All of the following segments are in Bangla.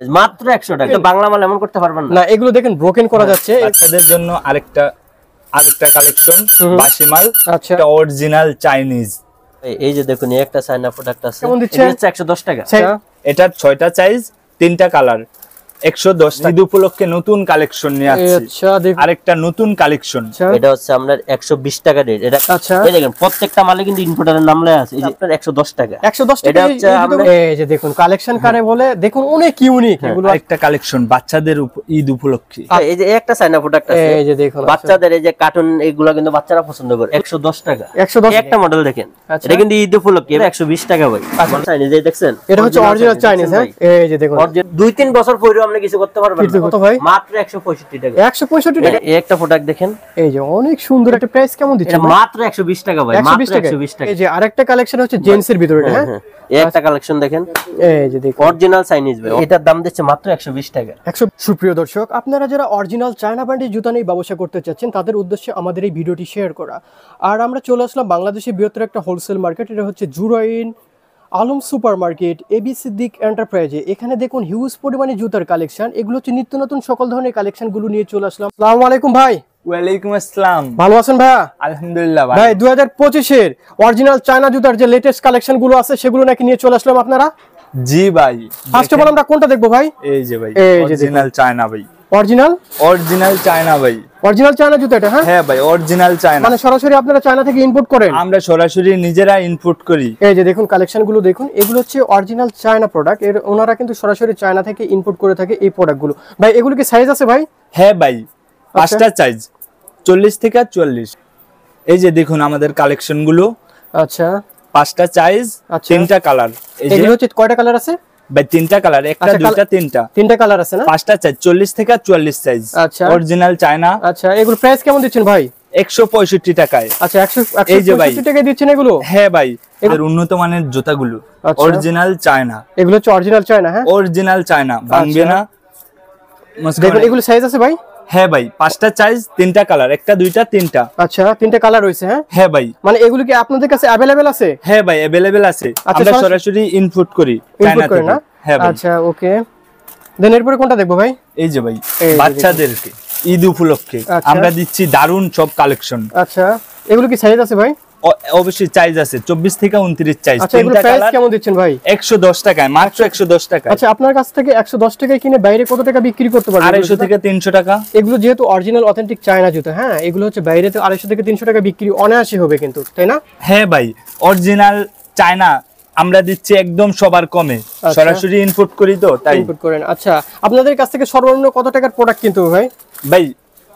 মাত্র 100 টাকা। বাংলা মাল এমন করতে পারবেন না, এগুলো দেখেন ব্রোকেন করা যাচ্ছে। বাচ্চাদের জন্য আরেকটা কালেকশন বাসি মাল, আচ্ছা, এটা অরিজিনাল চাইনিজ। এই যে দেখুন এই একটা চায়না প্রোডাক্ট আছে, কেমন দিচ্ছে? এটা হচ্ছে 110 টাকা। এটা 6টা সাইজ 3টা কালার 110 টাকা। ঈদ উপলক্ষে নতুন কালেকশন নিয়ে আসছি। আচ্ছা, দেখুন আরেকটা নতুন কালেকশন, এটা হচ্ছে আপনার 120 টাকা রেট। এটা আচ্ছা, এই দেখেন প্রত্যেকটা মালে কিন্তু ইম্পোর্টারের নাম লেখা আছে। এই যে আপনার 110 টাকা, 110 টাকা। এটা হচ্ছে আমরা এই যে দেখুন কালেকশন কারে বলে, দেখুন অনেক ইউনিক এগুলো। আরেকটা কালেকশন বাচ্চাদের ঈদ উপলক্ষে, এই যে একটা চায়না প্রোডাক্ট আছে, এই যে দেখুন বাচ্চাদের এই যে কার্টুন, এগুলো কিন্তু বাচ্চারা পছন্দ করে। 110 টাকা, 110 একটা মডেল দেখেন। এটা কিন্তু ঈদ উপলক্ষে 120 টাকা ভাই। চাইনিজ এই দেখছেন, এটা হচ্ছে অরিজিনাল চাইনিজ। হ্যাঁ, এই যে দেখুন অরিজিনাল 2-3 বছর পরেও আপনি কিছু করতে পারবেন না। কত ভাই? মাত্র 165 টাকা। 165 টাকা। এই একটা প্রোডাক্ট দেখেন, এই যে অনেক সুন্দর একটা প্রাইস। কেমন দিচ্ছে? এটা মাত্র 120 টাকা ভাই, মাত্র 120 টাকা। এই যে আরেকটা কালেকশন হচ্ছে জেন্টস এর ভিতরে। হ্যাঁ, এই একটা কালেকশন দেখেন, এই যে দেখুন অরিজিনাল চাইনিজ ভাই। এটার দাম দিচ্ছে মাত্র 120 টাকা। সুপ্রিয় দর্শক, আপনারা যারা অরিজিনাল চায়না ব্র্যান্ডের জুতা নিয়ে ব্যবসা করতে চাচ্ছেন, তাদের উদ্দেশ্যে আমাদের এই ভিডিওটি শেয়ার করা। আর আমরা চলে আসলাম বাংলাদেশের বৃহত্তর একটা হোলসেল মার্কেট, এটা হচ্ছে Jurain Alam super market AB Siddique এন্টারপ্রাইজে। এখানে দেখুন হিউজ পরিমাণে জুতার কালেকশন। এগুলো হচ্ছে নিত্য নতুন সকল ধরনের কালেকশন গুলো নিয়ে চলে আসলাম। আসসালামু আলাইকুম ভাই। ওয়ালাইকুম আসসালাম। ভালো আছেন ভাইয়া? আলহামদুলিল্লাহ ভাই 2025 এর অরিজিনাল চায়না জুতার যে লেটেস্ট কালেকশন গুলো আছে, সেগুলো নাকি নিয়ে চলে আসলাম আপনারা? জি ভাই। ফার্স্ট অফ অল আমরা কোনটা দেখবো ভাই? এই যে ভাই এই যে অরিজিনাল চায়না ভাই। অরিজিনাল চায়না ভাই, অরিজিনাল চায়না জুতা এটা? হ্যাঁ ভাই অরিজিনাল চায়না। মানে সরাসরি আপনারা চায়না থেকে ইম্পোর্ট করেন? আমরা সরাসরি নিজেরা ইনপুট করি। এই যে দেখুন কালেকশন গুলো দেখুন, এগুলো হচ্ছে অরিজিনাল চায়না প্রোডাক্ট। এর ওনারা কিন্তু সরাসরি চায়না থেকে ইম্পোর্ট করে থাকে এই প্রোডাক্ট গুলো। ভাই এগুলো কি সাইজ আছে ভাই? হ্যাঁ ভাই, 5টা সাইজ 40 থেকে 44। এই যে দেখুন আমাদের কালেকশন গুলো। আচ্ছা, 5টা সাইজ 3টা কালার। এই যে এগুলো হচ্ছে কয়টা কালার আছে ভাই? 3টা কালার, একটা দুইটা তিনটা। 3টা কালার আছে না? 5টা সাইজ 40 থেকে 44 সাইজ। আচ্ছা, অরিজিনাল চায়না। আচ্ছা, এগুলো প্রাইস কেমন দিচ্ছেন ভাই? 165 টাকায়। আচ্ছা, 165 টাকায় দিচ্ছেন এগুলো? হ্যাঁ ভাই, এর উন্নত মানের জুতাগুলো অরিজিনাল চায়না। এগুলো হচ্ছে অরিজিনাল চায়না? হ্যাঁ, অরিজিনাল চায়না, ভাঙবে না। দেখুন এগুলো সাইজ আছে ভাই? হ্যাঁ ভাই, 5টা সাইজ 3টা কালার, একটা দুইটা তিনটা। আচ্ছা, 3টা কালার রয়েছে। হ্যাঁ হ্যাঁ ভাই। মানে এগুলো কি আপনাদের কাছে अवेलेबल আছে? হ্যাঁ ভাই अवेलेबल আছে। আমরা সরাসরি ইনপুট করি চায়না থেকে না। হ্যাঁ ভাই। আচ্ছা, ওকে। দেন এরপরে কোনটা দেখবো ভাই? এই যে ভাই বাচ্চাদেরকে ঈদ উপলক্ষে আমরা দিচ্ছি দারুন সব কালেকশন। আচ্ছা, এগুলো কি সাইজ আছে ভাই? অবশ্যই সাইজ আছে, 24 থেকে 29 সাইজ। আচ্ছা, এগুলো প্রাইস কেমন দিচ্ছেন ভাই? 110 টাকায়, মাত্র 110 টাকায়। আচ্ছা, আপনার কাছ থেকে 110 টাকায় কিনে বাইরে কত টাকা বিক্রি করতে পারবেন? 250 থেকে 300 টাকা। এগুলো যেহেতু অরিজিনাল অথেন্টিক চায়না জুতা, হ্যাঁ, এগুলো হচ্ছে বাইরে তো 250 থেকে 300 টাকা বিক্রি অনায়াসই হবে কিন্তু, তাই না? হ্যাঁ ভাই, অরিজিনাল চায়না আমরা দিচ্ছি একদম সবার কমে। সরাসরি ইনপুট করি তো তাই ইনপুট করেন। আচ্ছা, আপনাদের কাছ থেকে সর্বনিম্ন কত টাকার প্রোডাক্ট কিনতে হবে ভাই? ভাই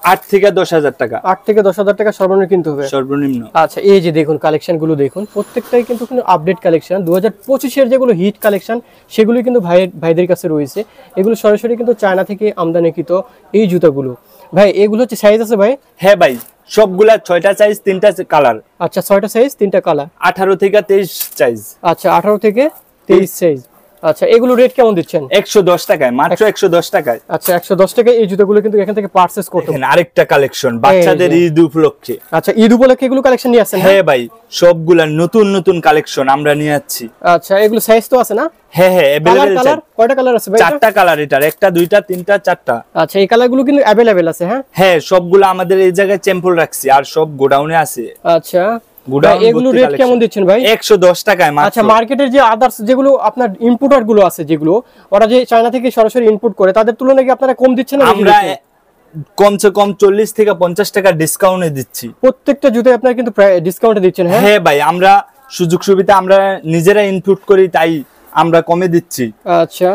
8 থেকে 10,000 টাকা। 8 থেকে 10,000 টাকা সর্বনিম্ন কিনতে হবে, সর্বনিম্ন। আচ্ছা, এই যে দেখুন কালেকশন গুলো দেখুন, প্রত্যেকটাই কিন্তু আপডেট কালেকশন। 2025 এর যেগুলো হিট কালেকশন, সেগুলো কিন্তু ভাইদের কাছে রয়েছে। এগুলো সরাসরি কিন্তু চায়না থেকে আমদানিকৃত এই জুতাগুলো। ভাই এগুলো হচ্ছে সাইজ আছে ভাই? হ্যাঁ ভাই, সবগুলা 6টা সাইজ 3টা কালার। আচ্ছা, 6টা সাইজ 3টা কালার। 18 থেকে 23 সাইজ। আচ্ছা, 18 থেকে 23 সাইজ। আচ্ছা, এগুলো রেট কেমন দিচ্ছেন? 110 টাকায়, মাত্র 110 টাকায়। আচ্ছা, 110 টাকায় এই জুতাগুলো কিন্তু এখান থেকে পারচেজ করতে পারেন। আরেকটা কালেকশন বাচ্চাদের ঈদ উপলক্ষে। আচ্ছা, ঈদ উপলক্ষে এগুলো কালেকশন নিয়ে আসছেন? হ্যাঁ ভাই, সবগুলা নতুন নতুন কালেকশন আমরা নিয়ে আসছি। আচ্ছা, এগুলো সাইজ তো আছে না? হ্যাঁ হ্যাঁ, अवेलेबल আছে। কয়টা কালার আছে ভাই? 4টা কালার, এটার একটা দুইটা তিনটা 4টা। আচ্ছা, এই কালারগুলো কিন্তু अवेलेबल আছে? হ্যাঁ হ্যাঁ, সবগুলা আমাদের এই জায়গায় স্যাম্পল রাখছি, আর সব গোডাউনে আছে। আচ্ছা, এগুলো রেট কেমন দিচ্ছেন ভাই? 110 টাকায় মাত্র। আচ্ছা, মার্কেটের যে আদার্স যেগুলো আপনার ইম্পোর্টার গুলো আছে, যেগুলো ওরা যে চায়না থেকে সরাসরি ইম্পোর্ট করে, তাদের তুলনায় কি আপনারা কম দিচ্ছেন না? আমরা কমসে কম 40 থেকে 50 টাকা ডিসকাউন্টে দিচ্ছি। প্রত্যেকটা জুতায় আপনারা কিন্তু প্রায় ডিসকাউন্টে দিচ্ছেন? হ্যাঁ হ্যাঁ ভাই, আমরা সুযোগ সুবিধা আমরা নিজেরা ইনপুট করি, তাই আমরা কমে দিচ্ছি। আচ্ছা,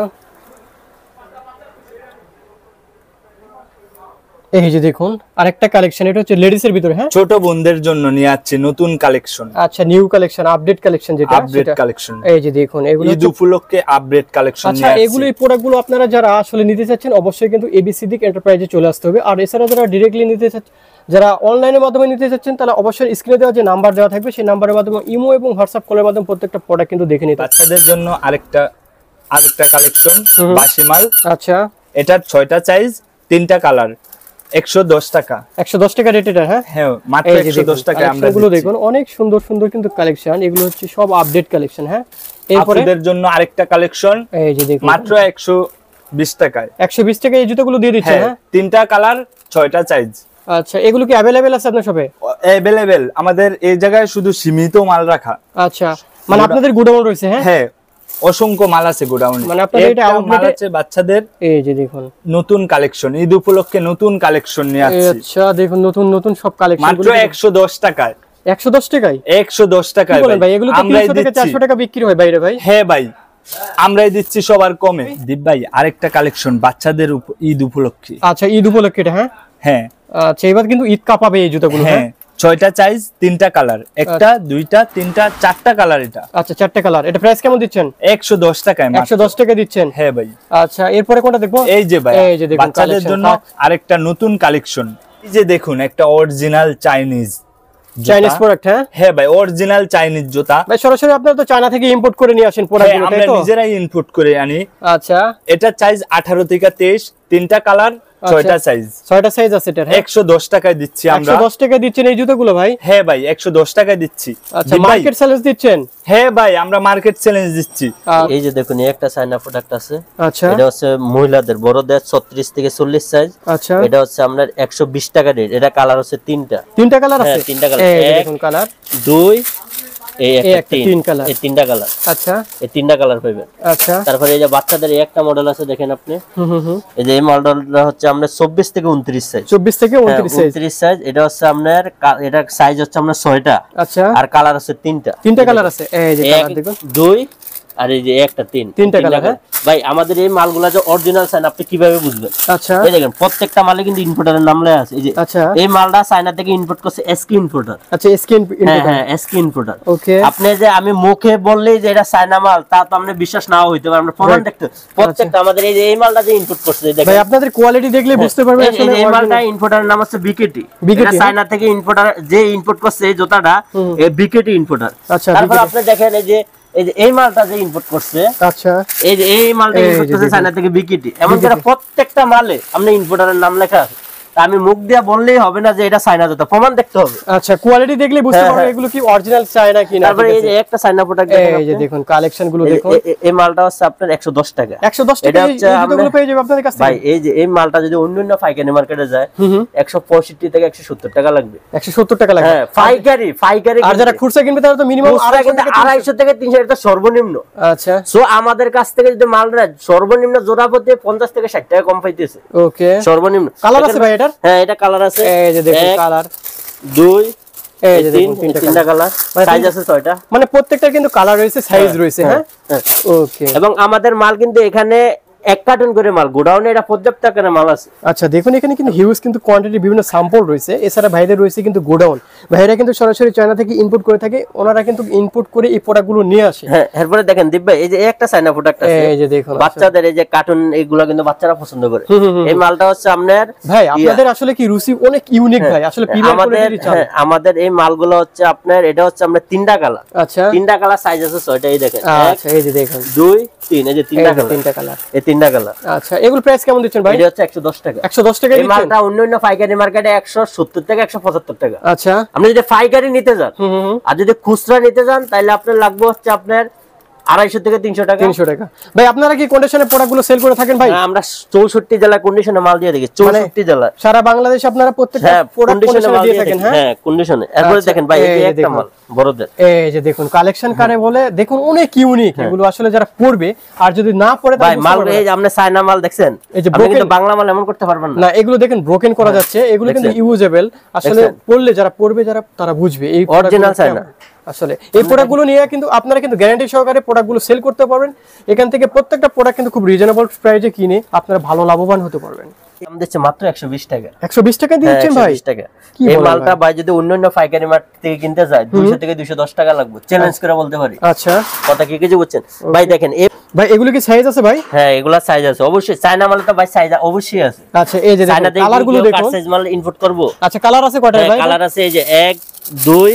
এই যে দেখুন আরেকটা কালেকশন, এটা হচ্ছে লেডিস এর ভিতরে। হ্যাঁ, ছোট বোনদের জন্য নিয়ে আসছে নতুন কালেকশন। আচ্ছা, নিউ কালেকশন, আপডেট কালেকশন, যেটা আপডেট কালেকশন। এই যে দেখুন এগুলো ঈদ উপলক্ষে আপডেট কালেকশন নিয়ে আচ্ছা, আসছে। এগুলো এই প্রোডাক্টগুলো আপনারা যারা আসলে নিতে চাচ্ছেন, অবশ্যই কিন্তু এবি সিদ্দিক এন্টারপ্রাইজে চলে আসতে হবে। আর এছাড়া যারা ডাইরেক্টলি নিতে চাচ্ছেন, যারা অনলাইনের মাধ্যমে নিতে চাচ্ছেন, তাহলে অবশ্যই স্ক্রিনে দেওয়া যে নাম্বার দেওয়া থাকবে, সেই নাম্বারের মাধ্যমে ইমো এবং হোয়াটসঅ্যাপ কলের মাধ্যমে প্রত্যেকটা প্রোডাক্ট কিন্তু দেখে নিতে। বাচ্চাদের জন্য আরেকটা কালেকশন বাসি মাল। আচ্ছা, এটার 6টা সাইজ 3টা কালার, 110 টাকা। 110 টাকা রেট এটা? হ্যাঁ হ্যাঁ, মাত্র 110 টাকা আমরা এগুলো দেখুন, অনেক সুন্দর সুন্দর কিন্তু কালেকশন। এগুলো হচ্ছে সব আপডেট কালেকশন। হ্যাঁ, এরপরে আপনাদের জন্য আরেকটা কালেকশন, এই যে দেখুন মাত্র 120 টাকায়। 120 টাকায় এই জুতোগুলো দিয়ে দিচ্ছেন? হ্যাঁ, 3টা কালার 6টা সাইজ। আচ্ছা, এগুলো কি अवेलेबल আছে আপনার শপে? अवेलेबल, আমাদের এই জায়গায় শুধু সীমিত মাল রাখা। আচ্ছা, মানে আপনাদের গোডাউন রয়েছে? হ্যাঁ হ্যাঁ, অসংখ্য মাল আছে গোডাউনে। মানে আপনাদের এটা মাল আছে বাচ্চাদের, এই যে দেখুন নতুন কালেকশন, ঈদ উপলক্ষে নতুন কালেকশন নিয়ে আসছি। আচ্ছা দেখুন, নতুন নতুন সব কালেকশন মাত্র 110 টাকায়। 110 টাকায়? 110 টাকায় বলেন ভাই, এগুলো তো 300 টাকা 400 টাকা বিক্রি হয় বাইরে ভাই। হ্যাঁ ভাই, আমরাই দিচ্ছি সবার কমে। দীপ ভাই, আরেকটা কালেকশন বাচ্চাদের ঈদ উপলক্ষে। আচ্ছা, ঈদ উপলক্ষে এটা? হ্যাঁ হ্যাঁ। আচ্ছা, এবার কিন্তু ঈদ কাঁপাবে এই জুতাগুলো। হ্যাঁ, 6টা সাইজ, 3টা কালার, একটা, দুইটা, তিনটা, 4টা কালার এটা। আচ্ছা, 4টা কালার। এটা প্রাইস কেমন দিচ্ছেন? 110 টাকায়। 110 টাকা দিচ্ছেন? হ্যাঁ ভাই। আচ্ছা, এরপরে কোনটা দেখবো? এই যে ভাই, এই যে দেখুন বাচ্চাদের জন্য আরেকটা নতুন কালেকশন। এই যে দেখুন, একটা অরিজিনাল চাইনিজ প্রোডাক্ট। হ্যাঁ হ্যাঁ ভাই, অরিজিনাল চাইনিজ জুতা। ভাই সরাসরি আপনারা তো চায়না থেকে ইম্পোর্ট করে নিয়ে আসেন প্রোডাক্টগুলো, তাই তো? আমরা নিজেরাই ইনপুট করে আনি। আচ্ছা, এটা সাইজ 18 থেকে 23, 3টা কালার, 6টা সাইজ। 6টা সাইজ আছে এটা? 110 টাকায় দিচ্ছি আমরা। 110 টাকা দিচ্ছেন এই জুতোগুলো ভাই? হ্যাঁ ভাই, 110 টাকায় দিচ্ছি। আচ্ছা, মার্কেট চ্যালেঞ্জ দিচ্ছেন? হ্যাঁ ভাই, আমরা মার্কেট চ্যালেঞ্জ দিচ্ছি। এই যে দেখুন, এই একটা চায়না প্রোডাক্ট আছে। আচ্ছা, এটা হচ্ছে মহিলাদের, বড়দের 36 থেকে 40 সাইজ। আচ্ছা, এটা হচ্ছে আপনার 120 টাকা রেট। এটা কালার হচ্ছে 3টা। 3টা কালার আছে? হ্যাঁ, 3টা কালার। এই দেখুন কালার 2, এই একটা 3 কালার। এই 3টা কালার। আচ্ছা, এই 3টা কালার পাবেন। আচ্ছা, তারপরে এই যে বাচ্চাদের এই একটা মডেল আছে, দেখেন আপনি। এই যে এই মডেলটা হচ্ছে আমরা 24 থেকে 29 সাইজ। 24 থেকে 29 সাইজ। 29 সাইজ। এটা হচ্ছে আপনার, এটা সাইজ হচ্ছে আপনার 6টা। আচ্ছা, আর কালার আছে 3টা। 3টা কালার আছে? এই যে কালার দেখুন, 2 আর এই যে একটা 3। 3টা কালার। ভাই, আমাদের এই মালগুলা যে অরিজিনাল চায়না, আপনি কিভাবে বুঝবেন? আচ্ছা, এই দেখেন, প্রত্যেকটা মালে কিন্তু ইম্পোর্টারের নাম লেখা আছে। এই যে আচ্ছা, এই মালটা চায়না থেকে ইম্পোর্ট করছে এসকি ইম্পোর্টার। আচ্ছা, স্কিন হ্যাঁ হ্যাঁ, এসকি ইম্পোর্টার। ওকে। আপনি যে আমি মুখে বললেই যে এটা চায়না মাল, তা তো আপনি বিশ্বাস নাও হইতে পারে। আমরা প্রমাণ দেখতে, প্রত্যেকটা আমাদের এই যে এই মালটা যে ইম্পোর্ট করছে, দেখেন ভাই আপনাদের কোয়ালিটি দেখলে বুঝতে পারবেন আসলে এই মালটা ইম্পোর্টারের নাম হচ্ছে বিকেটি। এটা চায়না থেকে ইম্পোর্টার যে ইম্পোর্ট করছে এই জুতাটা, এই বিকেটি ইম্পোর্টার। আচ্ছা, তারপর আপনি দেখেন এই যে এই মালটা যে ইম্পোর্ট করছে, আচ্ছা, এই যে এই মালটা ইম্পোর্ট করছে চায়না থেকে বিকেটি। এমন করে প্রত্যেকটা মালে আপনি ইম্পোর্টারের নাম লেখা আছে। আমি মুখ দিয়ে বললেই হবে না যে এটা চায়না জুতা, প্রমাণ দেখতে হবে। আচ্ছা, কোয়ালিটি দেখলে বুঝতে পারবেন এগুলো কি অরিজিনাল চায়না কিনা। তারপরে এই যে একটা চায়না প্রোডাক্ট দেখেন, এই যে দেখুন কালেকশন গুলো দেখুন। এই মালটা হচ্ছে আপনার 110 টাকা। 110 টাকা এই জুতোগুলো পেয়ে যাবেন আপনাদের কাছ থেকে? ভাই, এই যে এই মালটা যদি অন্যান্য পাইকারি মার্কেটে যায় 165 থেকে 170 টাকা লাগবে। 170 টাকা লাগবে? হ্যাঁ, পাইকারি। আর যারা খুচরা কিনবে তারা তো মিনিমাম 250 থেকে 300 এটা সর্বনিম্ন। আচ্ছা, সো আমাদের কাছ থেকে যদি মাল নেয়, সর্বনিম্ন জোড়া প্রতি 50 থেকে 60 টাকা কম পাইতেছে। ওকে, সর্বনিম্ন। কালার আছে ভাই এটার? হ্যাঁ, এটা কালার আছে। এই যে দেখুন কালার 2, এই যে দেখুন 3টা কালার, সাইজ আছে 6টা। মানে প্রত্যেকটার কিন্তু কালার রয়েছে, সাইজ রয়েছে। হ্যাঁ, ওকে। এবং আমাদের মাল কিন্তু এখানে 1 কার্টন করে মাল, গোডাউনে এটা পর্যাপ্ত আকারে মাল আছে। আচ্ছা, দেখুন এখানে কিন্তু হিউজ কিন্তু কোয়ান্টিটি বিভিন্ন স্যাম্পল রয়েছে। এছাড়া ভাইদের রয়েছে কিন্তু গোডাউন। ভাইরা কিন্তু সরাসরি চায়না থেকে ইম্পোর্ট করে থাকে, ওনারা কিন্তু ইম্পোর্ট করে এই প্রোডাক্টগুলো নিয়ে আসে। হ্যাঁ, এরপরে দেখেন দীপ ভাই, এই যে একটা চায়না প্রোডাক্ট আছে, এই যে দেখুন বাচ্চাদের এই যে কার্টুন, এগুলো কিন্তু বাচ্চারা পছন্দ করে। এই মালটা হচ্ছে আপনার, ভাই আপনাদের আসলে কি রুচি অনেক ইউনিক ভাই, আসলে আমাদের এই মালগুলো হচ্ছে আপনার, এটা হচ্ছে আমরা 3টা কালার। আচ্ছা, 3টা কালার, সাইজ আছে 6টা। এই দেখেন, আচ্ছা, এই যে দেখুন 2, 3, এই যে 3টা কালার। 3টা কালার, এই 3টা কালার। আচ্ছা, এগুলো প্রাইস কেমন দিচ্ছেন ভাই? এটা হচ্ছে 110 টাকা। 110 টাকা এই দিচ্ছেন? মালটা অন্যান্য পাইকারি মার্কেটে 170 থেকে 175 টাকা। আচ্ছা, আপনি যদি পাইকারি নিতে যান, আর যদি খুচরা নিতে যান, তাহলে আপনার লাগবে হচ্ছে আপনার 250 থেকে 300 টাকা। 300 টাকা। ভাই আপনারা কি কন্ডিশনে প্রোডাক্টগুলো সেল করে থাকেন ভাই? আমরা 64 জেলা কন্ডিশনে মাল দিয়ে দেখি। 64 জেলা, সারা বাংলাদেশে আপনারা প্রত্যেকটা প্রোডাক্ট কন্ডিশনে দিয়ে থাকেন? হ্যাঁ, কন্ডিশনে। এরপর দেখেন ভাই, এই একটা মাল বড়দের, এই যে দেখুন কালেকশন কারে বলে, দেখুন অনেক ইউনিক। এগুলো আসলে যারা পড়বে, আর যদি না পড়ে ভাই মাল, এই যে আপনি চায়না মাল দেখছেন, আপনি কিন্তু বাংলা মাল এমন করতে পারবেন না। না, এগুলো দেখেন ব্রোকেন করা যাচ্ছে, এগুলো কিন্তু ইউজেবল। আসলে পড়লে যারা পড়বে, যারা তারা বুঝবে এই অরিজিনাল চায়না। আসলে এই প্রোডাক্টগুলো নিয়ে কিন্তু আপনারা কিন্তু গ্যারান্টি সহকারে প্রোডাক্টগুলো সেল করতে পারবেন। এখান থেকে প্রত্যেকটা প্রোডাক্ট কিন্তু খুব রিজনেবল প্রাইসে কিনে আপনারা ভালো লাভবান হতে পারবেন। দাম দিচ্ছে মাত্র 120 টাকা। 120 টাকা দিচ্ছেন ভাই? 120 টাকা। এই মালটা ভাই যদি অন্যান্য পাইকারি মার্কেট থেকে কিনতে যায় 200 থেকে 210 টাকা লাগবে, চ্যালেঞ্জ করে বলতে পারি। আচ্ছা, কথা কি কিছু বুঝছেন ভাই? দেখেন ভাই, এগুলো কি সাইজ আছে ভাই? হ্যাঁ, এগুলা সাইজ আছে অবশ্যই। চায়না মালে তো ভাই সাইজ অবশ্যই আছে। আচ্ছা, এই যে দেখুন কালারগুলো দেখুন। সাইজ মাল ইম্পোর্ট করব। আচ্ছা, কালার আছে কয়টা ভাই? কালার আছে এই যে 1, 2,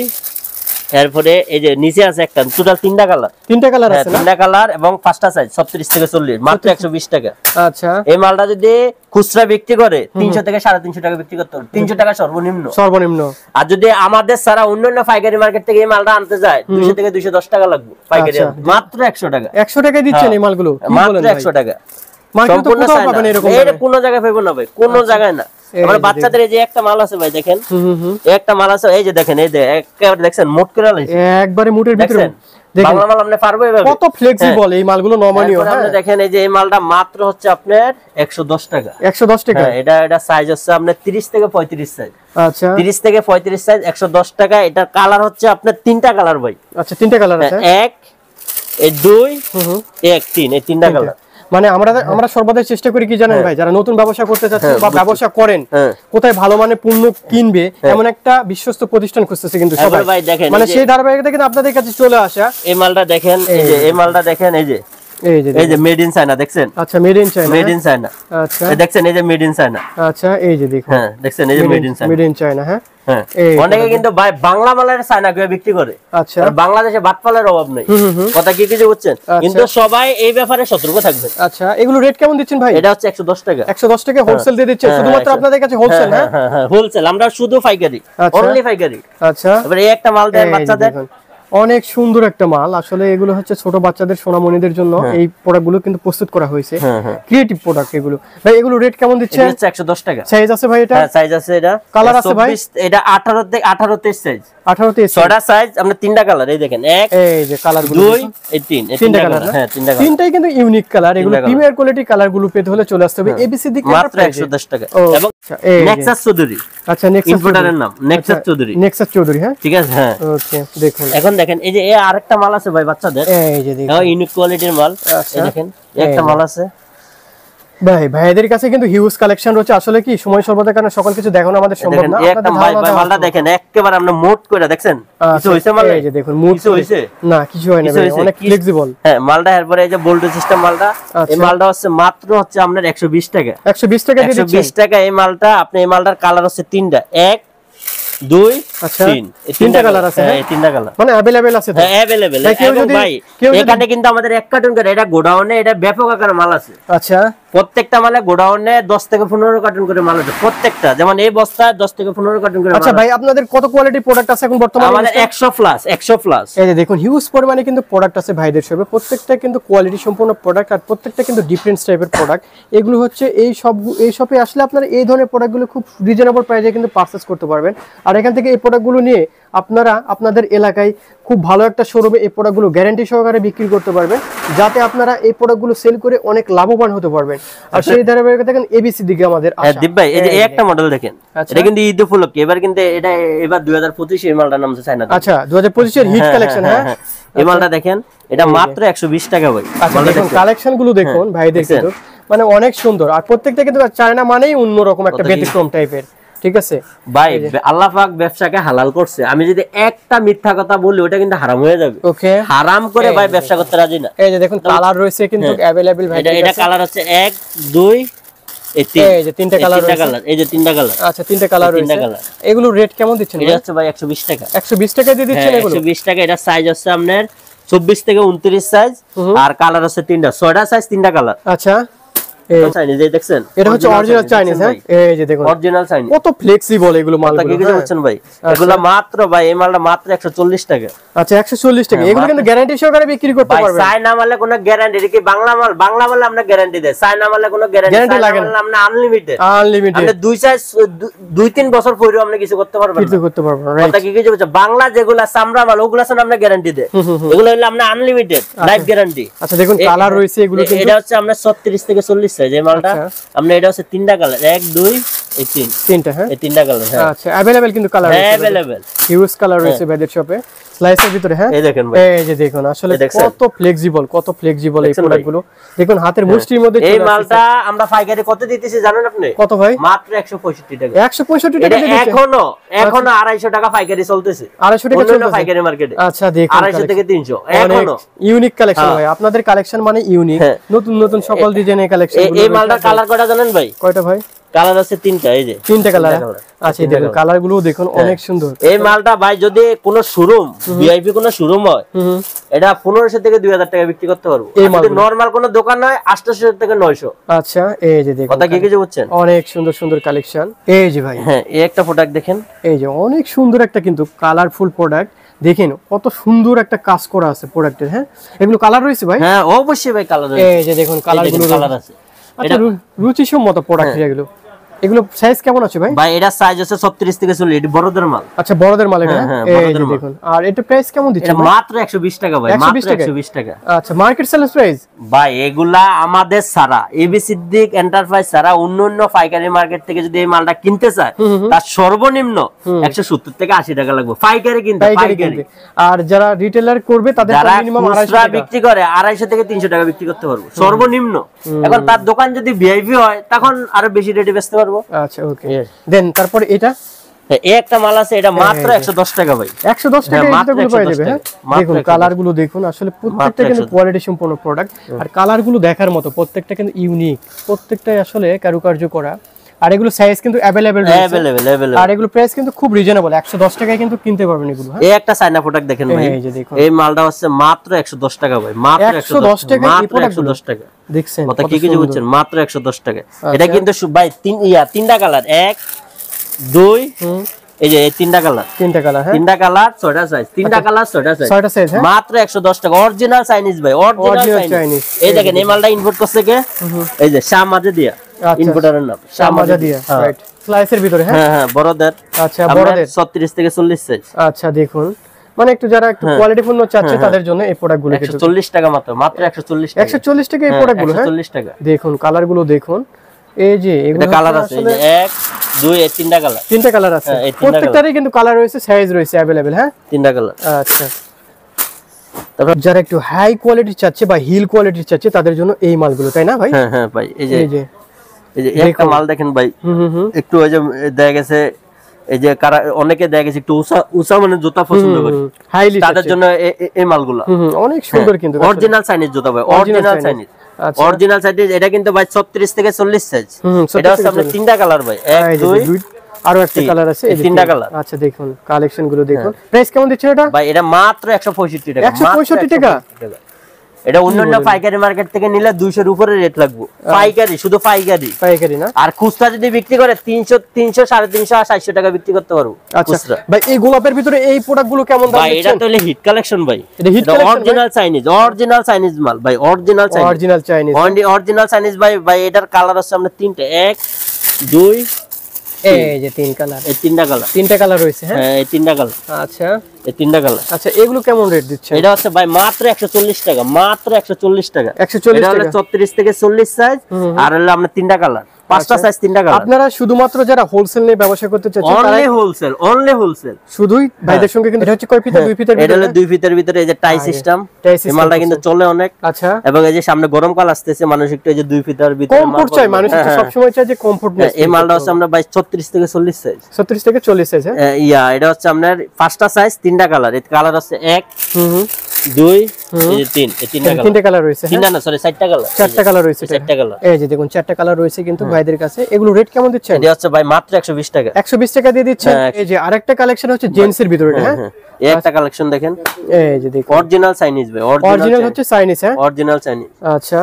এরপরে এই যে নিচে আছে একটা, টোটাল 3টা কালার। 3টা কালার আছে না? 3টা কালার এবং 5টা সাইজ, 36 থেকে 40, মাত্র 120 টাকা। আচ্ছা, এই মালটা যদি খুচরা বিক্রি করে 300 থেকে 350 টাকা বিক্রি করতে হবে। 300 টাকা সর্বনিম্ন। আর যদি আমাদের সারা অন্যান্য পাইকারি মার্কেট থেকে এই মালটা আনতে যায় 200 থেকে 210 টাকা লাগবে পাইকারি, মাত্র 100 টাকা। 100 টাকা দিচ্ছেন এই মালগুলো? মাত্র 100 টাকা। মার্কেটে তো কোথাও পাবেন এরকম, এটা কোনো জায়গায় পাবেন না ভাই, কোনো জায়গায় না। আমার বাচ্চাদের এই যে একটা মাল আছে ভাই, দেখেন একটা মাল আছে, এই যে দেখেন, এই যে একেবারে দেখছেন মোট করে লাইছে, একবারে মুটের ভিতরে বাংলা মাল আপনি পারবো এভাবে, কত ফ্লেক্সিবল এই মালগুলো, নমনীয়। আপনি দেখেন এই যে এই মালটা মাত্র হচ্ছে আপনার 110 টাকা। 110 টাকা। এটা সাইজ হচ্ছে আপনার 30 থেকে 35 সাইজ। আচ্ছা 30 থেকে 35 সাইজ 110 টাকা। এটা কালার হচ্ছে আপনার তিনটা কালার ভাই। আচ্ছা তিনটা কালার আছে, এক, এই দুই, এক, তিন, এই তিনটা কালার। মানে আমরা সর্বদাই চেষ্টা করি কি জানেন ভাই, যারা নতুন ব্যবসা করতে চাচ্ছেন বা ব্যবসা করেন, কোথায় ভালো মানের পণ্য কিনবে এমন একটা বিশ্বস্ত প্রতিষ্ঠান খুঁজতেছে কিন্তু সবাই ভাই। দেখেন মানে সেই ধারাবাহিকতা কিন্তু আপনাদের কাছে চলে আসা। এই মালটা দেখেন, এই যে এই মালটা দেখেন, এই যে এই যে মেড ইন চায়না দেখছেন। আচ্ছা made in China, made in China. আচ্ছা এই দেখছেন, এই যে মেড ইন চায়না। আচ্ছা এই যে দেখুন, হ্যাঁ দেখছেন, এই যে made in China, made in China. হ্যাঁ অনেকে কিন্তু ভাই বাংলা মালের চায়না করে বিক্রি করে। আচ্ছা বাংলাদেশে বাটপালের অভাব নেই, কথা কি কিছু বুঝছেন? কিন্তু সবাই এই ব্যাপারে সতর্ক থাকবে। আচ্ছা এগুলো রেট কেমন দিচ্ছেন ভাই? এটা হচ্ছে 110 টাকা। 110 টাকা হোলসেল দিয়ে দিচ্ছেন শুধুমাত্র আপনাদের কাছে? হোলসেল? হ্যাঁ হ্যাঁ হোলসেল, আমরা শুধু পাইকারি, অনলি পাইকারি। আচ্ছা এবারে এই একটা মাল দেন বাচ্চাদের, অনেক সুন্দর একটা মাল। আসলে এগুলো হচ্ছে ছোট বাচ্চাদের, সোনামণিদের জন্য এই প্রোডাক্টগুলো কিন্তু প্রস্তুত করা হয়েছে, ক্রিয়েটিভ প্রোডাক্ট এগুলো। ভাই এগুলো রেট কেমন দিচ্ছেন? এটা 110 টাকা। সাইজ আছে ভাই? এটা সাইজ আছে, এটা কালার আছে ভাই? এটা 18 থেকে 23 সাইজ। 18 ছয়টা সাইজ, আমরা তিনটা কালার, এই দেখেন, এক, এই যে কালারগুলো, দুই, এই তিন, এই তিনটা কালার। হ্যাঁ তিনটা কালার, তিনটাই কিন্তু ইউনিক কালার। এগুলো প্রিমিয়ার কোয়ালিটি কালারগুলো পেতে হলে চলে আসতে হবে এবিসি দিকে, মাত্র 110 টাকা। এবং নেক্সাস চৌধুরী। আচ্ছা নেক্সাস ইম্পোর্টারের নাম নেক্সাস চৌধুরী। নেক্সাস চৌধুরী, হ্যাঁ ঠিক আছে। হ্যাঁ ওকে দেখুন, এখন দেখেন এই যে আরেকটা মাল আছে ভাই বাচ্চাদের, এই যে দেখুন ইউনিক কোয়ালিটির মাল। এই দেখেন একটা মাল আছে ভাই, ভাইদের কাছে কিন্তু হিউজ কালেকশন রয়েছে। আসলে কি সময় স্বল্পতার কারণে সকল কিছু দেখানো আমাদের সম্ভব না। একটা মালটা দেখেন, একেবারে আমরা মোট করে দেখছেন, কিছু হইছে মানে, এই যে দেখুন মোট কিছু হইছে না, কিছু হয় না ভাই, অনেক ফ্লেক্সিবল। হ্যাঁ মালটা এরপরে এই যে বোল্ট সিস্টেম মালটা, এই মালটা হচ্ছে মাত্র হচ্ছে আপনার 120 টাকা। 120 টাকা দিয়ে দিচ্ছেন? 120 টাকা এই মালটা। আপনি এই মালটার কালার হচ্ছে তিনটা, এক, দুই, তিন, এই তিনটা কালার আছে। হ্যাঁ এই তিনটা কালার মানে अवेलेबल আছে তো? হ্যাঁ अवेलेबल। এবং ভাই এখানে কিন্তু আমাদের এক কার্টন করে, এটা গোডাউনে এটা ব্যাপক আকারে মাল আছে। আচ্ছা প্রত্যেকটা মালে গোডাউনে 10 থেকে 15 কার্টন করে মাল আছে প্রত্যেকটা, যেমন এই বস্তায় 10 থেকে 15 কার্টন করে। আচ্ছা ভাই আপনাদের কত কোয়ালিটির প্রোডাক্ট আছে এখন বর্তমানে? আমাদের 100 প্লাস। এই যে দেখুন হিউজ পরিমাণে কিন্তু প্রোডাক্ট আছে ভাইদের শপে, প্রত্যেকটা কিন্তু কোয়ালিটি সম্পন্ন প্রোডাক্ট, আর প্রত্যেকটা কিন্তু ডিফারেন্ট টাইপের প্রোডাক্ট। এগুলো হচ্ছে এই শপে আসলে আপনারা এই ধরনের প্রোডাক্টগুলো খুব রিজনেবল প্রাইসে কিন্তু পারচেজ করতে পারবেন। আর এখান থেকে এই প্রোডাক্টগুলো নিয়ে আপনারা আপনাদের এলাকায় খুব ভালো একটা শোরুমে এই প্রোডাক্টগুলো গ্যারান্টি সহকারে বিক্রি করতে পারবেন, যাতে আপনারা এই প্রোডাক্টগুলো সেল করে অনেক লাভবান হতে পারবেন। আর সেই ধারাবাহিকতা দেখেন এবিসি দিকে আমাদের আসা। দীপ ভাই এই যে একটা মডেল দেখেন, এটা কিন্তু ঈদ উপলক্ষে, এবার কিন্তু এটা এবার 2025 এর মালটার নাম হচ্ছে চায়না। আচ্ছা 2025 এর হিট কালেকশন। হ্যাঁ এই মালটা দেখেন, এটা মাত্র 120 টাকা ভাই। দেখুন কালেকশন গুলো দেখুন ভাইদের কিন্তু মানে অনেক সুন্দর, আর প্রত্যেকটা কিন্তু চায়না মানেই অন্যরকম একটা ব্যতিক্রম টাইপের। ঠিক আছে ভাই, আল্লাহ পাক ব্যবসাকে হালাল করছে, আমি যদি একটা মিথ্যা কথা বলি ওটা কিন্তু হারাম হয়ে যাবে। ওকে হারাম করে ভাই ব্যবসা করতে রাজি না। এই যে দেখুন কালার রয়েছে কিন্তু अवेलेबल ভাই। এটা কালার হচ্ছে 1, 2, এই যে তিনটা কালার রয়েছে। এই যে তিনটা কালার। আচ্ছা তিনটা কালার রয়েছে। এগুলো রেট কেমন দিচ্ছেন? এটা হচ্ছে ভাই 120 টাকা। 120 টাকা দিয়ে দিচ্ছেন এগুলো? 120 টাকা। এটা সাইজ হচ্ছে আপনার 24 থেকে 29 সাইজ, আর কালার হচ্ছে তিনটা, 6টা সাইজ, তিনটা কালার। আচ্ছা চাইনিজ এই দেখছেন, এটা হচ্ছে অরিজিনাল চাইনিজ। হ্যাঁ এই যে দেখুন অরিজিনাল চাইনিজ, কত ফ্লেক্সিবল এগুলো মালগুলো। কি কিছু বুঝছেন ভাই? এগুলো মাত্র ভাই এই মালটা মাত্র 140 টাকা। আচ্ছা 140 টাকা। এগুলো কিন্তু গ্যারান্টি সহকারে বিক্রি করতে পারবেন। ভাই চায়না মালে কোনো গ্যারান্টি, এটা কি বাংলা মাল? বাংলা মালে আমরা গ্যারান্টি দেই, চায়না মালে কোনো গ্যারান্টি লাগে না। আমরা আনলিমিটেড আমরা দুই সাইজ 2-3 বছর পরেও আমরা কিছু করতে পারবো না, কিছু করতে পারবো না। কথা কি কিছু বুঝছেন? বাংলা যেগুলা চামড়া মাল ওগুলা আছে আমরা গ্যারান্টি দেই, এগুলো হলো আমরা আনলিমিটেড লাইফ গ্যারান্টি। আচ্ছা দেখুন কালার রয়েছে এগুলো কিন্তু, এটা হচ্ছে আমরা 36 থেকে 40 সাইজ এই মালটা। আমরা এটা হচ্ছে তিনটা কালার, 1, 2, এই তিনটা। হ্যাঁ এই তিনটা কালার। হ্যাঁ আচ্ছা अवेलेबल কিন্তু কালার আছে, अवेलेबल হিউজ কালার রয়েছে ভাইদের শপে স্লাইসের ভিতরে। হ্যাঁ এই দেখেন ভাই, এই যে দেখুন আসলে কত ফ্লেক্সিবল এই প্রোডাক্টগুলো। দেখুন হাতের মুষ্টির মধ্যে এই মালটা আমরা পাইকারি কত দিতেছি জানেন আপনি? কত ভাই? মাত্র 165 টাকা। 165 টাকা দিতেছি এখনো 250 টাকা পাইকারি চলতেছে। 250 টাকা চলতেছে পাইকারি মার্কেটে। আচ্ছা দেখুন 250 থেকে 300 এখনো ইউনিক কালেকশন ভাই। আপনাদের কালেকশন মানে ইউনিক, নতুন সকল ডিজাইনের কালেকশন। এই মালটা কালার কয়টা জানেন ভাই? কয়টা ভাই? কালার আছে তিনটা, এই যে তিনটা কালার। আচ্ছা দেখুন কালারগুলো দেখুন অনেক সুন্দর। এই মালটা ভাই যদি কোন শোরুম ভিআইপি কোন শোরুম হয়, এটা 1500 থেকে 2000 টাকা বিক্রি করতে পারবো। যদি নরমাল কোন দোকান হয় 800 থেকে 900। আচ্ছা এই যে দেখুন কথা কি কিছু বুঝছেন? অনেক সুন্দর কালেকশন। এই যে ভাই হ্যাঁ এই একটা প্রোডাক্ট দেখেন, এই যে অনেক সুন্দর একটা কিন্তু কালারফুল প্রোডাক্ট। দেখেন কত সুন্দর একটা কাজ করা আছে প্রোডাক্টের। হ্যাঁ এগুলো কালার রয়েছে ভাই? হ্যাঁ অবশ্যই ভাই কালার রয়েছে। এই যে দেখুন কালারগুলো কালার আছে। আচ্ছা রুচিসম্মত প্রোডাক্ট এগুলো। এগুলো সাইজ কেমন আছে ভাই? ভাই এটা সাইজ আছে 36 থেকে 40, এটা বড়দের মাল। আচ্ছা বড়দের মাল এটা, এই যে দেখুন। আর এটা প্রাইস কেমন দিচ্ছেন? এটা মাত্র 120 টাকা ভাই, মাত্র 120 টাকা। আচ্ছা মার্কেট সেল প্রাইস ভাই এগুলা আমাদের সারা এবি সিদ্দিক এন্টারপ্রাইজ সারা অন্য পাইকারি মার্কেট থেকে যদি এই মালটা কিনতে চায় তার সর্বনিম্ন 170 থেকে 80 টাকা লাগবে পাইকারি কিনতে, পাইকারি। আর যারা রিটেলার করবে তাদের মিনিমাম 250 টাকা বিক্রি করে, 250 থেকে 300 টাকা বিক্রি করতে পারবো সর্বনিম্ন। এখন তার দোকান যদি ভিআইপি হয় তখন আরো বেশি রেটে বেচতে পারবো। আচ্ছা ওকে, দেন তারপরে এটা এই একটা মাল আছে, এটা মাত্র 110 টাকা ভাই, 110 টাকা এগুলো পেয়ে যাবে। হ্যাঁ দেখুন কালার গুলো দেখুন, আসলে প্রত্যেকটা কিন্তু কোয়ালিটি সম্পন্ন প্রোডাক্ট। আর কালার গুলো দেখার মতো, প্রত্যেকটা কিন্তু ইউনিক, প্রত্যেকটাই আসলে কারুকার্য করা। আর এগুলো সাইজ কিন্তু अवेलेबल রয়েছে, আর এগুলো প্রাইস কিন্তু খুব রিজনেবল, 110 টাকায় কিন্তু কিনতে পারবেন এগুলো। এই একটা চায়না প্রোডাক্ট দেখেন ভাই, এই যে দেখুন এই মালটা হচ্ছে মাত্র 110 টাকা ভাই, মাত্র 110 টাকা, মাত্র 110 টাকা। দেখছেন কত কি কিছু বুঝছেন, মাত্র 110 টাকা। এটা কিন্তু ভাই তিনটা কালার, 1 2 এই যে তিনটা কালার, হ্যাঁ তিনটা কালার, ছয়টা সাইজ, তিনটা কালার ছয়টা সাইজ, মাত্র 110 টাকা। অরিজিনাল চাইনিজ ভাই, অরিজিনাল চাইনিজ। এই দেখেন এই মালটা ইম্পোর্ট করছে কে, এই যে শাহমাজে দিয়া, ইম্পোর্টারের নাম শাহমাজে দিয়া, রাইট। স্লাইসের ভিতরে, হ্যাঁ হ্যাঁ বড়দের। আচ্ছা বড়দের 36 থেকে 40 সাইজ। আচ্ছা দেখুন, মানে একটু যারা একটু কোয়ালিটিপূর্ণ চাচ্ছে তাদের জন্য এই প্রোডাক্টগুলো 140 টাকা মাত্র, মাত্র 140 টাকা, 140 টাকা এই প্রোডাক্টগুলো, 140 টাকা। দেখুন কালারগুলো দেখুন, এই যে এগুলো কালার আছে, এই যে 1 2 এই তিনটা কালার, তিনটা কালার আছে, প্রত্যেকটারই কিন্তু কালার রয়েছে, সাইজ রয়েছে अवेलेबल। হ্যাঁ তিনটা কালার। আচ্ছা তারপর যারা একটু হাই কোয়ালিটি চাচ্ছে বা হিল কোয়ালিটি চাচ্ছে তাদের জন্য এই মালগুলো, তাই না ভাই? হ্যাঁ হ্যাঁ ভাই, এই যে এই যে একটা মাল দেখেন ভাই, একটু ওই যে দেখা গেছে, এই যে অনেকে দেখা গেছে একটু উঁচা মানে জুতা পছন্দ করে, হাইলি তাদের জন্য এই মালগুলো অনেক সুন্দর, কিন্তু অরিজিনাল চাইনিজ জুতা ভাই, অরিজিনাল চাইনিজ, অরিজিনাল সাইজ। এটা কিন্তু ভাই 36 থেকে 40 সাইজ। এটা হচ্ছে আপনার তিনটা কালার ভাই, 1 2 আরো একটা কালার আছে, এই তিনটা কালার। আচ্ছা দেখুন কালেকশন গুলো দেখুন। প্রাইস কেমন দিচ্ছেন এটা ভাই? এটা মাত্র 165 টাকা, 165 টাকা। এটা অন্যান্য পাইকারি মার্কেট থেকে নিলে 200 এর উপরে রেট লাগবে, পাইকারি, শুধু পাইকারি, পাইকারি না। আর খুচরা যদি বিক্রি করে 300 300 350 আর 400 টাকা বিক্রি করতে পারবো খুচরা। ভাই এই গোলাপের ভিতরে এই প্রোডাক্টগুলো কেমন দাম দিচ্ছেন? ভাই এটা তো হিট কালেকশন ভাই, এটা অরিজিনাল চাইনিজ, অরিজিনাল চাইনিজ মাল ভাই, original Chinese, original Chinese, original Chinese ভাই। ভাই এটার কালার আছে আমরা তিনটা, 1 2 এই যে তিন কালার, এই তিনটা কালার, তিনটা কালার রয়েছে। হ্যাঁ এই তিনটা কালার। আচ্ছা এই তিনটা কালার। আচ্ছা এগুলো কেমন রেট দিচ্ছেন? এটা হচ্ছে ভাই মাত্র 140 টাকা, মাত্র 140 টাকা, 140 টাকা। এটা 36 থেকে 40 সাইজ, আর হলো আমরা তিনটা কালার, পাঁচটা সাইজ, তিনটা কালার। আপনারা শুধুমাত্র যারা হোলসেল নিয়ে ব্যবসা করতে চাচ্ছেন, অনলি হোলসেল, অনলি হোলসেল, শুধুই ভাইদের সঙ্গে কিন্তু। এটা হচ্ছে কয় ফিটার? 2 ফিটার। এটা হলো 2 ফিটার ভিতরে এই যে টাই সিস্টেম, এই মালটা কিন্তু চলে অনেক। আচ্ছা এবং এই যে সামনে গরমকাল আসতেছে, মানুষ একটু এই যে 2 ফিটার ভিতরে কমফোর্ট চাই, মানুষ একটু সব সময় চায় যে কমফোর্ট নেই। এই মালটা হচ্ছে আমরা ভাই 36 থেকে 40 সাইজ, 36 থেকে 40 সাইজ। হ্যাঁ ইয়া এটা হচ্ছে আপনার পাঁচটা সাইজ, তিনটা কালার। এই কালার আছে 1 2 এই যে 3, এই তিনটা কালার, তিনটা কালার রয়েছে। তিনটা না সরি 4টা কালার, 4টা কালার রয়েছে, 4টা কালার। এই যে দেখুন 4টা কালার রয়েছে কিন্তু ভাইদের কাছে। এগুলো রেট কেমন দিচ্ছেন? এটা হচ্ছে ভাই মাত্র 120 টাকা, 120 টাকা দিয়ে দিচ্ছেন। এই যে আরেকটা কালেকশন হচ্ছে জেন্টস এর ভিতরে, হ্যাঁ এই একটা কালেকশন দেখেন, এই যে দেখুন অরিজিনাল চাইনিজ ভাই, অরিজিনাল হচ্ছে চাইনিজ। হ্যাঁ অরিজিনাল চাইনিজ। আচ্ছা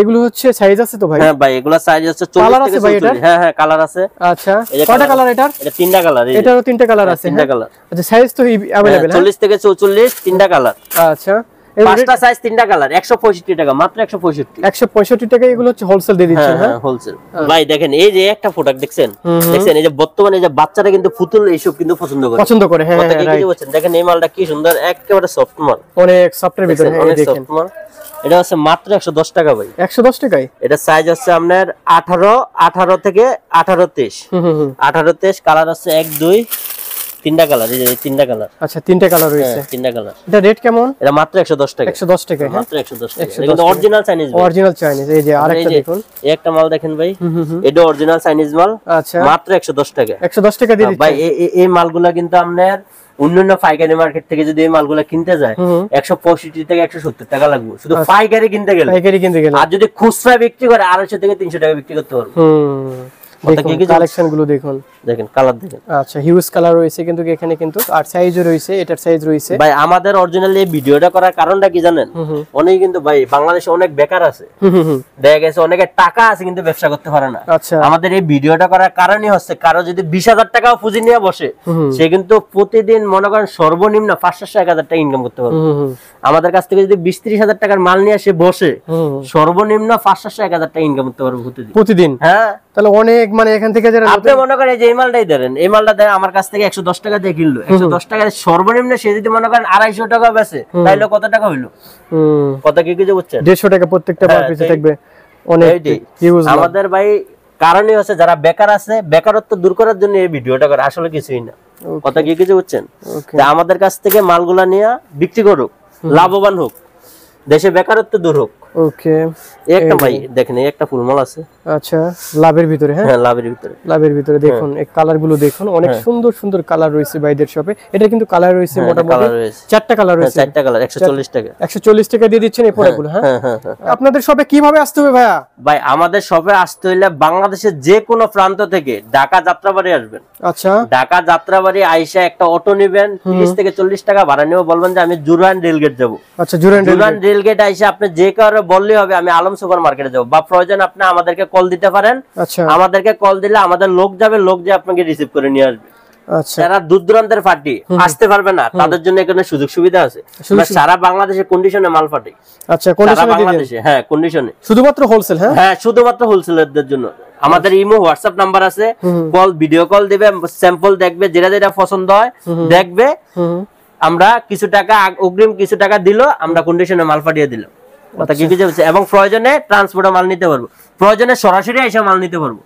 এগুলো হচ্ছে সাইজ আছে তো ভাই? হ্যাঁ ভাই এগুলো সাইজ আছে 40 থেকে 40। হ্যাঁ হ্যাঁ কালার আছে। আচ্ছা কয়টা কালার এটার? এটা তিনটা কালার, এটারও তিনটা কালার আছে, তিনটা কালার। আচ্ছা সাইজ তো अवेलेबल, 40 থেকে 44 তিনটা কালার। আচ্ছা পাঁচটা সাইজ, তিনটা কালার, 165 টাকা, মাত্র 165, 165 টাকা। এগুলো হচ্ছে হোলসেল দিয়ে দিচ্ছেন? হ্যাঁ হোলসেল ভাই। দেখেন এই যে একটা প্রোডাক্ট দেখছেন, দেখছেন এই যে বর্তমানে যে বাচ্চারা কিন্তু পুতুল এইসব কিন্তু পছন্দ করে। হ্যাঁ রাইট। দেখেন এই মালটা কি সুন্দর, একেবারে সফট মাল, অনেক সফটের ভিতরে, অনেক সফট মাল। এটা হচ্ছে মাত্র 110 টাকা ভাই, 110 টাকায়। এটা সাইজ হচ্ছে আপনার 18 থেকে 18 23 কালার আছে, 1 2 তিনটা কালার, এই যে তিনটা কালার। আচ্ছা তিনটা কালার রয়েছে, তিনটা কালার। এটা রেট কেমন? এটা মাত্র 110 টাকা, 110 টাকা, মাত্র 110 টাকা। এটা অরিজিনাল চাইনিজ, অরিজিনাল চাইনিজ। এই যে আরেকটা দেখুন, এই একটা মাল দেখেন ভাই, এটা অরিজিনাল চাইনিজ মাল। আচ্ছা মাত্র 110 টাকা, 110 টাকা দিয়ে দিচ্ছেন ভাই। এই মালগুলা কিন্তু আপনার অন্যান্য পাইকারি মার্কেট থেকে যদি এই মালগুলা কিনতে যায় 165 থেকে 170 টাকা লাগবে, শুধু পাইকারি কিনতে গেলে। আর যদি খুচরা বিক্রি করে 250 থেকে 300 টাকা বিক্রি করতে পারবে। কালেকশন গুলো দেখুন, দেখেন কালার দেখেন। আচ্ছা হিউজ কালার রয়েছে কিন্তু এখানে, কিন্তু আর সাইজও রয়েছে, এটার সাইজ রয়েছে। ভাই আমাদের অরিজিনালি এই ভিডিওটা করার কারণটা কি জানেন? অনেকে কিন্তু ভাই বাংলাদেশে অনেক বেকার আছে, দেখা গেছে অনেকে টাকা আছে কিন্তু ব্যবসা করতে পারে না। আচ্ছা আমাদের এই ভিডিওটা করার কারণই হচ্ছে কারো যদি 20,000 টাকাও পুঁজি নিয়ে বসে, সে কিন্তু প্রতিদিন মনে করেন সর্বনিম্ন 500-1,000 টাকা ইনকাম করতে পারবে। আমাদের কাছ থেকে যদি 20-30,000 টাকার মাল নিয়ে সে বসে, সর্বনিম্ন 500-1,000 টাকা ইনকাম করতে পারবে প্রতিদিন। হ্যাঁ তাহলে অনেক, মানে এখান থেকে যারা আপনি মনে করেন যে এই মালটাই ধরেন, এই মালটা দেয় আমার কাছ থেকে 110 টাকা দিয়ে কিনলো, 110 টাকা সর্বনিম্ন সে যদি মনে করেন 250 টাকা বেচে, তাহলে কত টাকা হইলো? কত কি কিছু বুঝছেন? 150 টাকা প্রত্যেকটা পার পিসে থাকবে। অনেক হিউজ। আমাদের ভাই কারণই হচ্ছে যারা বেকার আছে, বেকারত্ব দূর করার জন্য এই ভিডিওটা করে, আসলে কিছুই না। কত কি কিছু বুঝছেন? আমাদের কাছ থেকে মালগুলা নিয়ে বিক্রি করুক, লাভবান হোক, দেশে বেকারত্ব দূর হোক। ওকে একটা ভাই দেখেন এই একটা ফুলমাল আছে। আচ্ছা লাভের ভিতরে, হ্যাঁ লাভের ভিতরে দেখুন এই কালার গুলো দেখুন, অনেক সুন্দর সুন্দর কালার রয়েছে ভাইদের শপে। এটা কিন্তু কালার রয়েছে মোটামুটি 4টা কালার রয়েছে, 4টা কালার 140 টাকা। 140 টাকা দিয়ে দিচ্ছেন এই প্রোডাক্টগুলো। হ্যাঁ আপনাদের শপে কিভাবে আসতে হবে ভাইয়া? ভাই আমাদের শপে আসতে হইলে বাংলাদেশের যে কোনো প্রান্ত থেকে ঢাকা যাত্রাবাড়ি আসবেন। আচ্ছা ঢাকা যাত্রাবাড়ি আইসা একটা অটো নেবেন, 30 থেকে 40 টাকা ভাড়া নেব, বলবেন যে আমি জুরাইন রেলগেট যাব। আচ্ছা জুরাইন রেলগেট আইসা আপনি যে কারো বললে হবে আমি আলম সুপার মার্কেটে যাব, বা প্রয়োজন আপনি আমাদেরকে কল দিতে পারেন। আচ্ছা আমাদেরকে কল দিলে আমাদের লোক যাবে, লোক যে আপনাকে রিসিভ করে নিয়ে আসবে। আচ্ছা যারা দূর দূরান্তের পার্টি আসতে পারবে না তাদের জন্য এখানে সুযোগ সুবিধা আছে, সারা বাংলাদেশে কন্ডিশনে মাল পাঠাই। আচ্ছা কন্ডিশনে বাংলাদেশে, হ্যাঁ কন্ডিশনে, শুধুমাত্র হোলসেল? হ্যাঁ শুধুমাত্র হোলসেলারদের জন্য। আমাদের ইমো হোয়াটসঅ্যাপ নাম্বার আছে, কল ভিডিও কল দিবে, স্যাম্পল দেখবে, যেটা যেটা পছন্দ হয় দেখবে, আমরা কিছু টাকা অগ্রিম কিছু টাকা দিল, আমরা কন্ডিশনে মাল পাঠিয়ে দিলাম। কথা কি বুঝতে, এবং প্রয়োজনে ট্রান্সপোর্টে মাল নিতে পারবো, প্রয়োজনে সরাসরি এসে মাল নিতে পারবো।